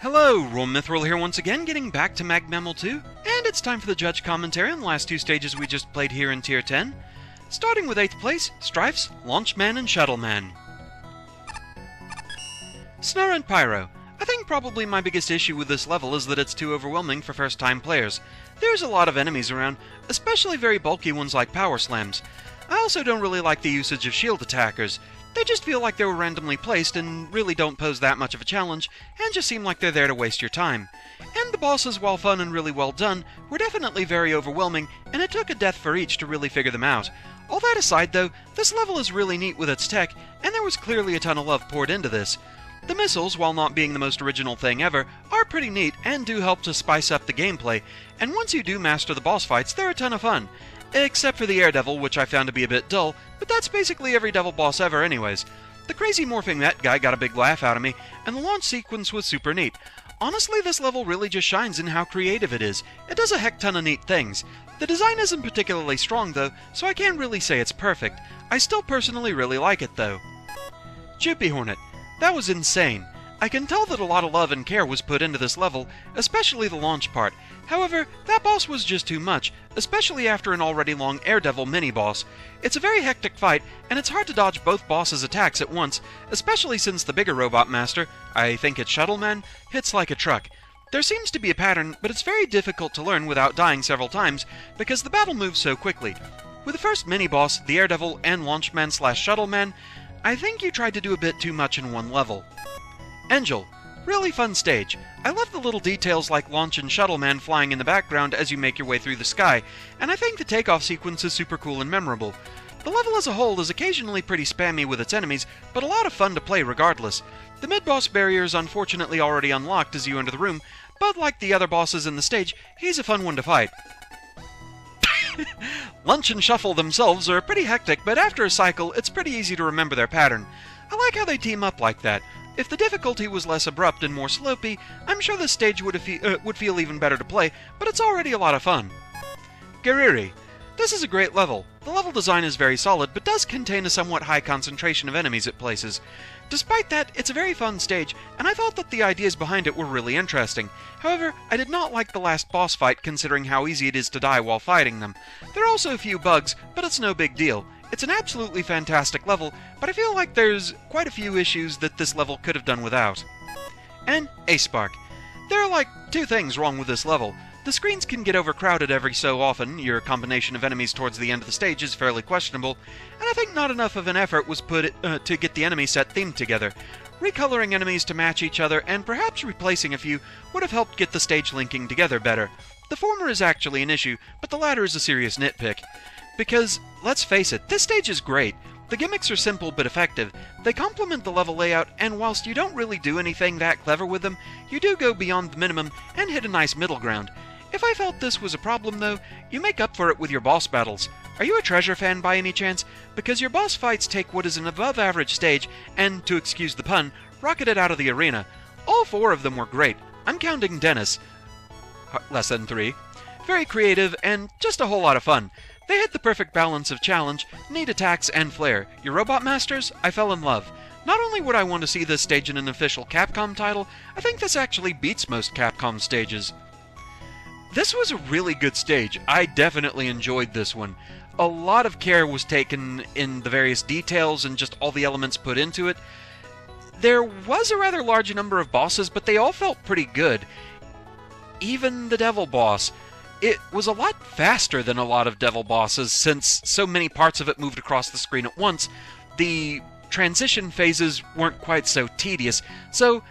Hello, Mithril here once again, getting back to Mag Mammal 2, and it's time for the judge commentary on the last two stages we just played here in Tier 10. Starting with 8th place, Strifes, Launchman, and Shuttleman. Snare and Pyro. I think probably my biggest issue with this level is that it's too overwhelming for first-time players. There's a lot of enemies around, especially very bulky ones like Power Slams. I also don't really like the usage of shield attackers. They just feel like they were randomly placed and really don't pose that much of a challenge, and just seem like they're there to waste your time. And the bosses, while fun and really well done, were definitely very overwhelming, and it took a death for each to really figure them out. All that aside though, this level is really neat with its tech, and there was clearly a ton of love poured into this. The missiles, while not being the most original thing ever, are pretty neat and do help to spice up the gameplay, and once you do master the boss fights, they're a ton of fun. Except for the Air Devil, which I found to be a bit dull, but that's basically every devil boss ever anyways. The crazy morphing that guy got a big laugh out of me, and the launch sequence was super neat. Honestly, this level really just shines in how creative it is. It does a heck ton of neat things. The design isn't particularly strong though, so I can't really say it's perfect. I still personally really like it though. Joopy Hornet. That was insane. I can tell that a lot of love and care was put into this level, especially the launch part. However, that boss was just too much, especially after an already long Air Devil mini-boss. It's a very hectic fight, and it's hard to dodge both bosses' attacks at once, especially since the bigger robot master, I think it's Shuttleman, hits like a truck. There seems to be a pattern, but it's very difficult to learn without dying several times, because the battle moves so quickly. With the first mini-boss, the Air Devil and Launchman/Shuttleman, I think you tried to do a bit too much in one level. Angel. Really fun stage. I love the little details like Launch and Shuttleman flying in the background as you make your way through the sky, and I think the takeoff sequence is super cool and memorable. The level as a whole is occasionally pretty spammy with its enemies, but a lot of fun to play regardless. The mid-boss barrier is unfortunately already unlocked as you enter the room, but like the other bosses in the stage, he's a fun one to fight. Lunch and Shuffle themselves are pretty hectic, but after a cycle, it's pretty easy to remember their pattern. I like how they team up like that. If the difficulty was less abrupt and more slopey, I'm sure this stage would feel even better to play, but it's already a lot of fun. Gariri. This is a great level. The level design is very solid, but does contain a somewhat high concentration of enemies at places. Despite that, it's a very fun stage, and I thought that the ideas behind it were really interesting. However, I did not like the last boss fight considering how easy it is to die while fighting them. There are also a few bugs, but it's no big deal. It's an absolutely fantastic level, but I feel like there's quite a few issues that this level could have done without. And Ace-Spark. There are like two things wrong with this level. The screens can get overcrowded every so often, your combination of enemies towards the end of the stage is fairly questionable, and I think not enough of an effort was put to get the enemy set themed together. Recoloring enemies to match each other, and perhaps replacing a few, would have helped get the stage linking together better. The former is actually an issue, but the latter is a serious nitpick. Because, let's face it, this stage is great. The gimmicks are simple but effective. They complement the level layout, and whilst you don't really do anything that clever with them, you do go beyond the minimum and hit a nice middle ground. If I felt this was a problem though, you make up for it with your boss battles. Are you a Treasure fan by any chance? Because your boss fights take what is an above average stage and, to excuse the pun, rocket it out of the arena. All four of them were great. I'm counting Dennis. Less than 3. Very creative and just a whole lot of fun. They hit the perfect balance of challenge, neat attacks, and flair. Your Robot Masters, I fell in love. Not only would I want to see this stage in an official Capcom title, I think this actually beats most Capcom stages. This was a really good stage. I definitely enjoyed this one. A lot of care was taken in the various details and just all the elements put into it. There was a rather large number of bosses, but they all felt pretty good. Even the Devil Boss. It was a lot faster than a lot of Devil Bosses, since so many parts of it moved across the screen at once. The transition phases weren't quite so tedious, so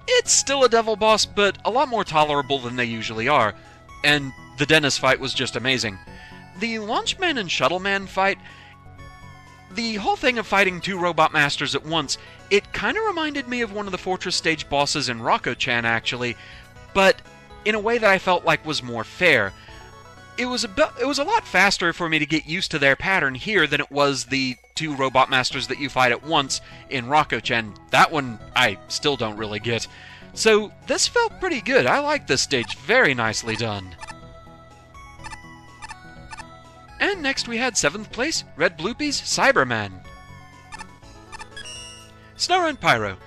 it's still a Devil Boss, but a lot more tolerable than they usually are. And the Dennis fight was just amazing. The Launchman and Shuttleman fight, the whole thing of fighting two Robot Masters at once, it kind of reminded me of one of the Fortress stage bosses in Rocco-chan, actually, but in a way that I felt like was more fair. It was a lot faster for me to get used to their pattern here than it was the two Robot Masters that you fight at once in Rocco-chan. That one I still don't really get. So this felt pretty good. I like this stage. Very nicely done. And next we had 7th place, Red Bloopy's Cyberman. Snare and Pyro.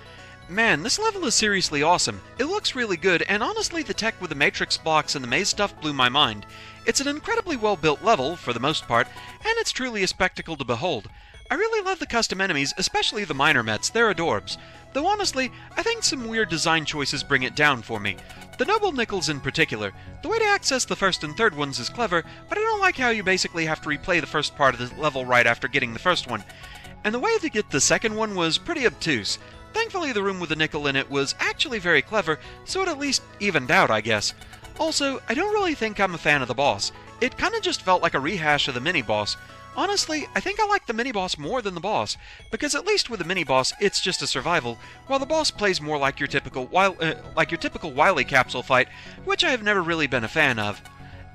Man, this level is seriously awesome. It looks really good, and honestly the tech with the matrix blocks and the maze stuff blew my mind. It's an incredibly well-built level, for the most part, and it's truly a spectacle to behold. I really love the custom enemies, especially the minor mets. They're adorbs. Though honestly, I think some weird design choices bring it down for me. The noble nickels in particular. The way to access the first and third ones is clever, but I don't like how you basically have to replay the first part of the level right after getting the first one. And the way to get the second one was pretty obtuse. Thankfully, the room with the nickel in it was actually very clever, so it at least evened out, I guess. Also, I don't really think I'm a fan of the boss. It kinda just felt like a rehash of the mini-boss. Honestly, I think I like the mini-boss more than the boss, because at least with the mini-boss, it's just a survival, while the boss plays more like your typical Wily capsule fight, which I have never really been a fan of.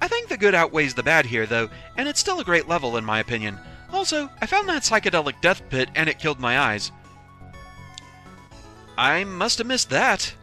I think the good outweighs the bad here, though, and it's still a great level in my opinion. Also, I found that psychedelic death pit, and it killed my eyes. I must have missed that.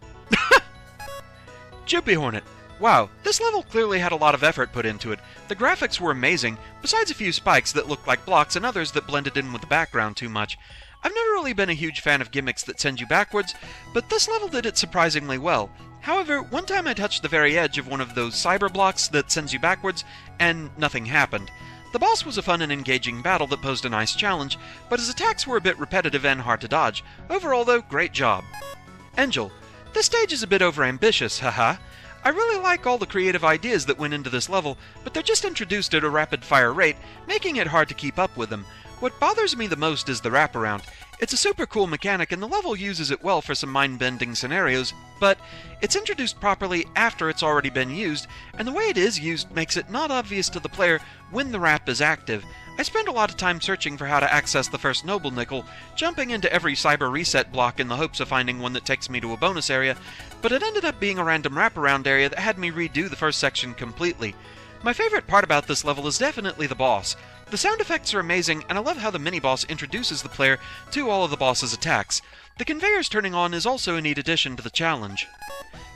Joopy Hornet. Wow, this level clearly had a lot of effort put into it. The graphics were amazing, besides a few spikes that looked like blocks and others that blended in with the background too much. I've never really been a huge fan of gimmicks that send you backwards, but this level did it surprisingly well. However, one time I touched the very edge of one of those cyber blocks that sends you backwards, and nothing happened. The boss was a fun and engaging battle that posed a nice challenge, but his attacks were a bit repetitive and hard to dodge. Overall though, great job. Angel. This stage is a bit overambitious, haha. I really like all the creative ideas that went into this level, but they're just introduced at a rapid-fire rate, making it hard to keep up with them. What bothers me the most is the wraparound. It's a super cool mechanic and the level uses it well for some mind-bending scenarios, but it's introduced properly after it's already been used, and the way it is used makes it not obvious to the player when the wrap is active. I spend a lot of time searching for how to access the first noble nickel, jumping into every cyber reset block in the hopes of finding one that takes me to a bonus area, but it ended up being a random wraparound area that had me redo the first section completely. My favorite part about this level is definitely the boss. The sound effects are amazing, and I love how the mini-boss introduces the player to all of the boss's attacks. The conveyors turning on is also a neat addition to the challenge.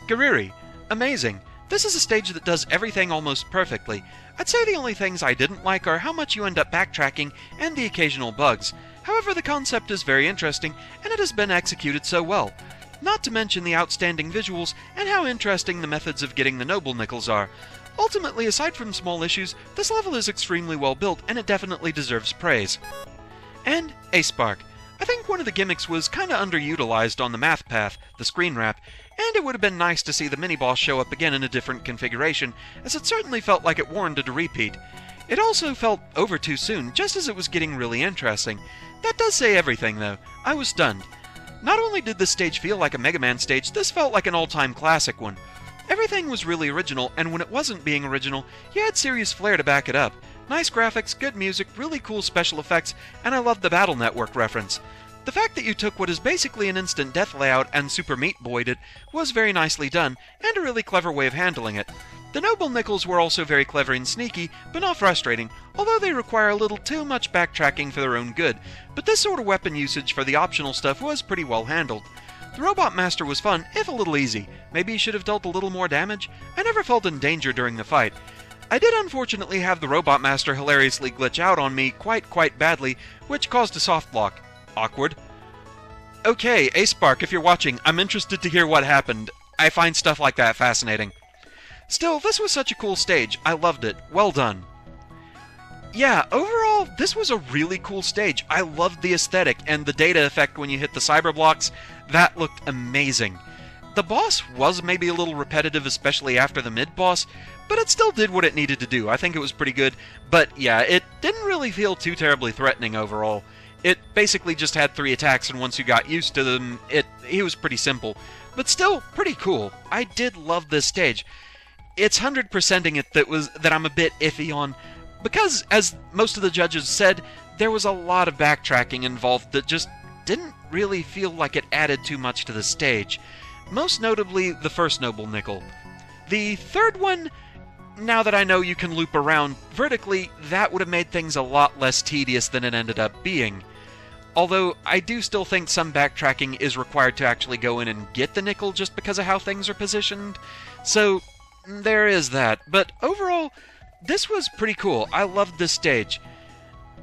Gariri. Amazing. This is a stage that does everything almost perfectly. I'd say the only things I didn't like are how much you end up backtracking and the occasional bugs. However, the concept is very interesting, and it has been executed so well. Not to mention the outstanding visuals and how interesting the methods of getting the noble nickels are. Ultimately, aside from small issues, this level is extremely well built, and it definitely deserves praise. And A-Spark. I think one of the gimmicks was kinda underutilized on the math path, the screen wrap, and it would have been nice to see the mini-boss show up again in a different configuration, as it certainly felt like it warranted a repeat. It also felt over too soon, just as it was getting really interesting. That does say everything, though. I was stunned. Not only did this stage feel like a Mega Man stage, this felt like an all-time classic one. Everything was really original, and when it wasn't being original, you had serious flair to back it up. Nice graphics, good music, really cool special effects, and I loved the Battle Network reference. The fact that you took what is basically an instant death layout and Super Meat Boy'd it was very nicely done, and a really clever way of handling it. The noble nickels were also very clever and sneaky, but not frustrating, although they require a little too much backtracking for their own good, but this sort of weapon usage for the optional stuff was pretty well handled. The Robot Master was fun, if a little easy. Maybe he should have dealt a little more damage? I never felt in danger during the fight. I did unfortunately have the Robot Master hilariously glitch out on me quite badly, which caused a soft block. Awkward. Okay, A-Spark, if you're watching, I'm interested to hear what happened. I find stuff like that fascinating. Still, this was such a cool stage. I loved it. Well done. Yeah, overall, this was a really cool stage. I loved the aesthetic and the data effect when you hit the cyber blocks. That looked amazing. The boss was maybe a little repetitive, especially after the mid-boss, but it still did what it needed to do. I think it was pretty good, but yeah, it didn't really feel too terribly threatening overall. It basically just had 3 attacks, and once you got used to them, he was pretty simple. But still, pretty cool. I did love this stage. It's 100%ing it that I'm a bit iffy on, because, as most of the judges said, there was a lot of backtracking involved that just didn't really feel like it added too much to the stage. Most notably, the first noble nickel. The third one, now that I know you can loop around vertically, that would have made things a lot less tedious than it ended up being. Although, I do still think some backtracking is required to actually go in and get the nickel just because of how things are positioned. So, there is that. But overall, this was pretty cool. I loved this stage.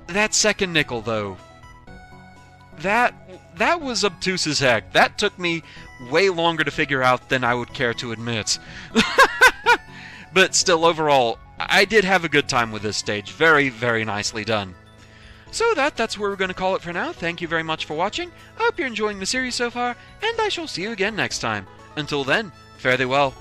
That second nickel, though. That was obtuse as heck. That took me way longer to figure out than I would care to admit. But still, overall, I did have a good time with this stage. Very, very nicely done. So that's where we're going to call it for now. Thank you very much for watching. I hope you're enjoying the series so far, and I shall see you again next time. Until then, fare thee well.